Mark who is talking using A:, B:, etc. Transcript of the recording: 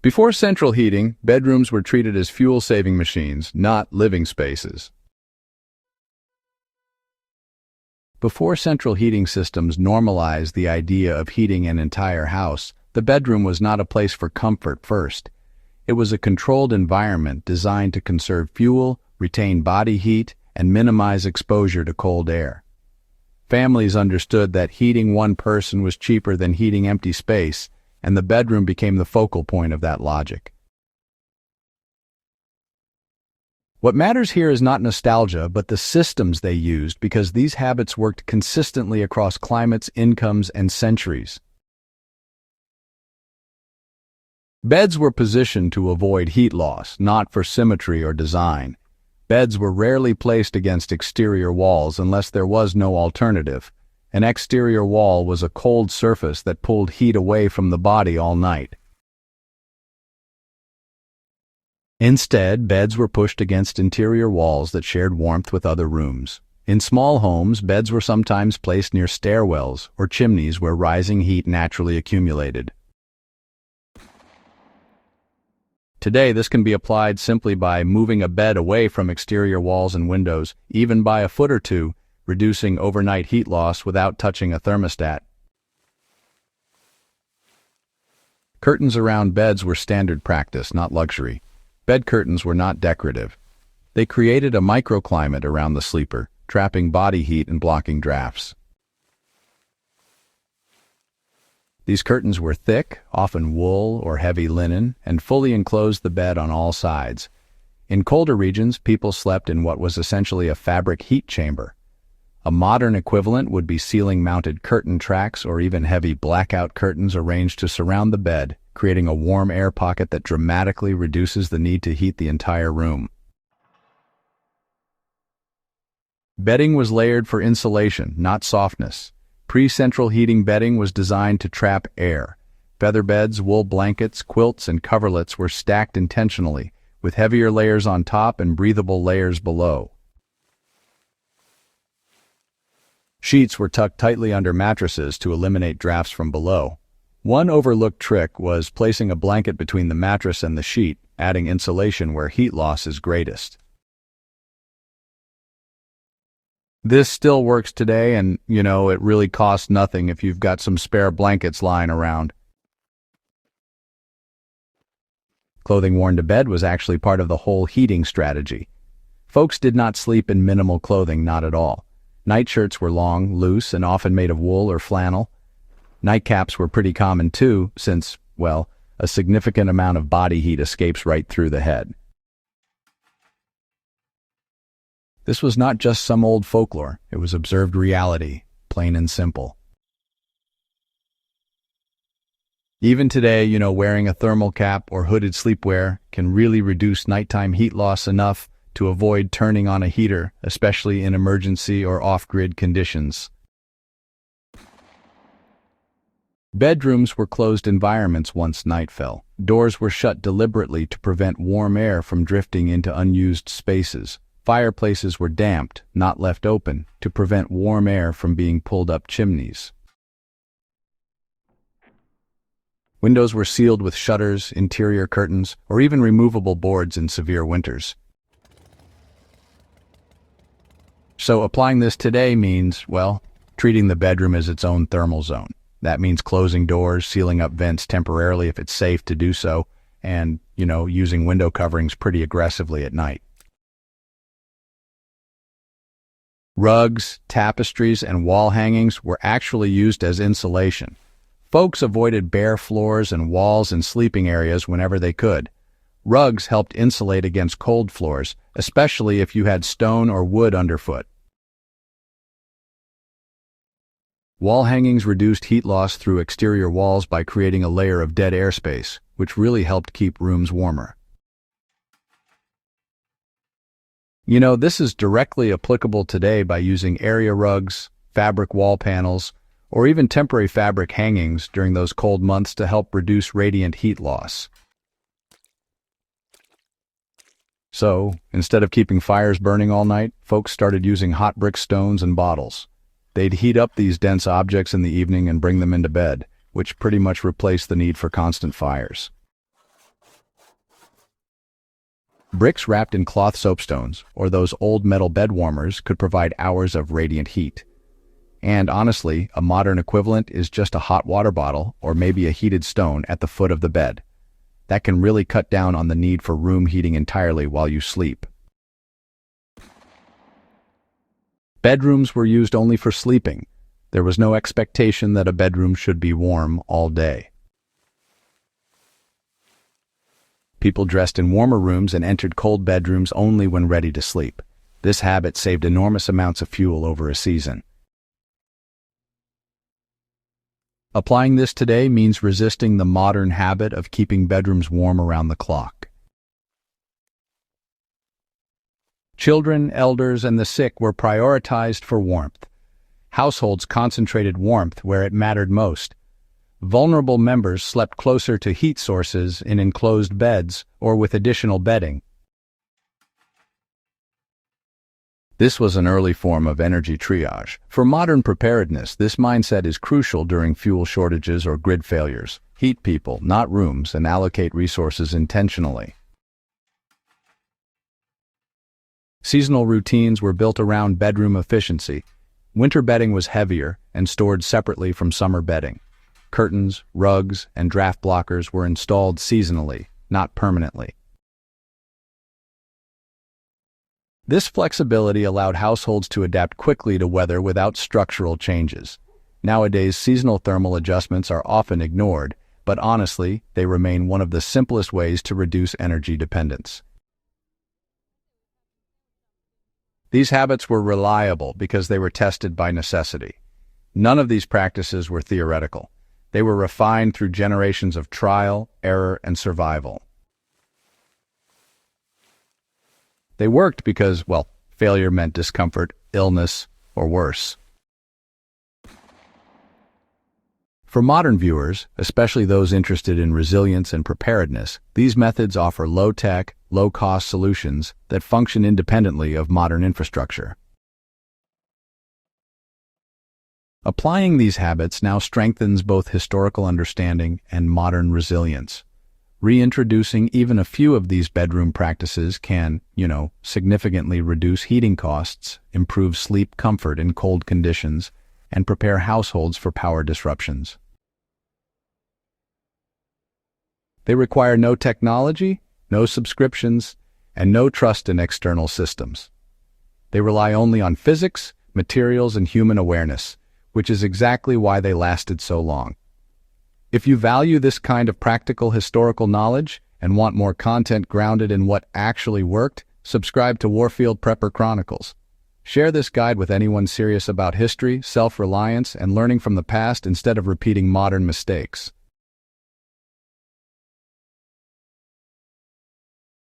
A: Before central heating, bedrooms were treated as fuel-saving machines, not living spaces. Before central heating systems normalized the idea of heating an entire house, the bedroom was not a place for comfort first. It was a controlled environment designed to conserve fuel, retain body heat, and minimize exposure to cold air. Families understood that heating one person was cheaper than heating empty space, and the bedroom became the focal point of that logic. What matters here is not nostalgia, but the systems they used, because these habits worked consistently across climates, incomes, and centuries. Beds were positioned to avoid heat loss, not for symmetry or design. Beds were rarely placed against exterior walls unless there was no alternative. An exterior wall was a cold surface that pulled heat away from the body all night. Instead, beds were pushed against interior walls that shared warmth with other rooms. In small homes, beds were sometimes placed near stairwells or chimneys where rising heat naturally accumulated. Today, this can be applied simply by moving a bed away from exterior walls and windows, even by a foot or two, reducing overnight heat loss without touching a thermostat. Curtains around beds were standard practice, not luxury. Bed curtains were not decorative. They created a microclimate around the sleeper, trapping body heat and blocking drafts. These curtains were thick, often wool or heavy linen, and fully enclosed the bed on all sides. In colder regions, people slept in what was essentially a fabric heat chamber. A modern equivalent would be ceiling-mounted curtain tracks or even heavy blackout curtains arranged to surround the bed, creating a warm air pocket that dramatically reduces the need to heat the entire room. Bedding was layered for insulation, not softness. Pre-central heating bedding was designed to trap air. Feather beds, wool blankets, quilts, and coverlets were stacked intentionally, with heavier layers on top and breathable layers below. Sheets were tucked tightly under mattresses to eliminate drafts from below. One overlooked trick was placing a blanket between the mattress and the sheet, adding insulation where heat loss is greatest. This still works today, and, it really costs nothing if you've got some spare blankets lying around. Clothing worn to bed was actually part of the whole heating strategy. Folks did not sleep in minimal clothing, not at all. Nightshirts were long, loose, and often made of wool or flannel. Nightcaps were pretty common too, since, a significant amount of body heat escapes right through the head. This was not just some old folklore, it was observed reality, plain and simple. Even today, wearing a thermal cap or hooded sleepwear can really reduce nighttime heat loss enough to avoid turning on a heater, especially in emergency or off-grid conditions. Bedrooms were closed environments once night fell. Doors were shut deliberately to prevent warm air from drifting into unused spaces. Fireplaces were damped, not left open, to prevent warm air from being pulled up chimneys. Windows were sealed with shutters, interior curtains, or even removable boards in severe winters. So applying this today means, treating the bedroom as its own thermal zone. That means closing doors, sealing up vents temporarily if it's safe to do so, and, using window coverings pretty aggressively at night. Rugs, tapestries, and wall hangings were actually used as insulation. Folks avoided bare floors and walls in sleeping areas whenever they could. Rugs helped insulate against cold floors, especially if you had stone or wood underfoot. Wall hangings reduced heat loss through exterior walls by creating a layer of dead airspace, which really helped keep rooms warmer. This is directly applicable today by using area rugs, fabric wall panels, or even temporary fabric hangings during those cold months to help reduce radiant heat loss. So, instead of keeping fires burning all night, folks started using hot brick stones and bottles. They'd heat up these dense objects in the evening and bring them into bed, which pretty much replaced the need for constant fires. Bricks wrapped in cloth soapstones or those old metal bed warmers could provide hours of radiant heat. And honestly, a modern equivalent is just a hot water bottle or maybe a heated stone at the foot of the bed. That can really cut down on the need for room heating entirely while you sleep. Bedrooms were used only for sleeping. There was no expectation that a bedroom should be warm all day. People dressed in warmer rooms and entered cold bedrooms only when ready to sleep. This habit saved enormous amounts of fuel over a season. Applying this today means resisting the modern habit of keeping bedrooms warm around the clock. Children, elders, and the sick were prioritized for warmth. Households concentrated warmth where it mattered most. Vulnerable members slept closer to heat sources in enclosed beds or with additional bedding. This was an early form of energy triage. For modern preparedness, this mindset is crucial during fuel shortages or grid failures. Heat people, not rooms, and allocate resources intentionally. Seasonal routines were built around bedroom efficiency. Winter bedding was heavier and stored separately from summer bedding. Curtains, rugs, and draft blockers were installed seasonally, not permanently. This flexibility allowed households to adapt quickly to weather without structural changes. Nowadays, seasonal thermal adjustments are often ignored, but honestly, they remain one of the simplest ways to reduce energy dependence. These habits were reliable because they were tested by necessity. None of these practices were theoretical. They were refined through generations of trial, error, and survival. They worked because, well, failure meant discomfort, illness, or worse. For modern viewers, especially those interested in resilience and preparedness, these methods offer low-tech, low-cost solutions that function independently of modern infrastructure. Applying these habits now strengthens both historical understanding and modern resilience. Reintroducing even a few of these bedroom practices can, significantly reduce heating costs, improve sleep comfort in cold conditions, and prepare households for power disruptions. They require no technology, no subscriptions, and no trust in external systems. They rely only on physics, materials, and human awareness, which is exactly why they lasted so long. If you value this kind of practical historical knowledge and want more content grounded in what actually worked, subscribe to Warfield Prepper Chronicles. Share this guide with anyone serious about history, self-reliance, and learning from the past instead of repeating modern mistakes.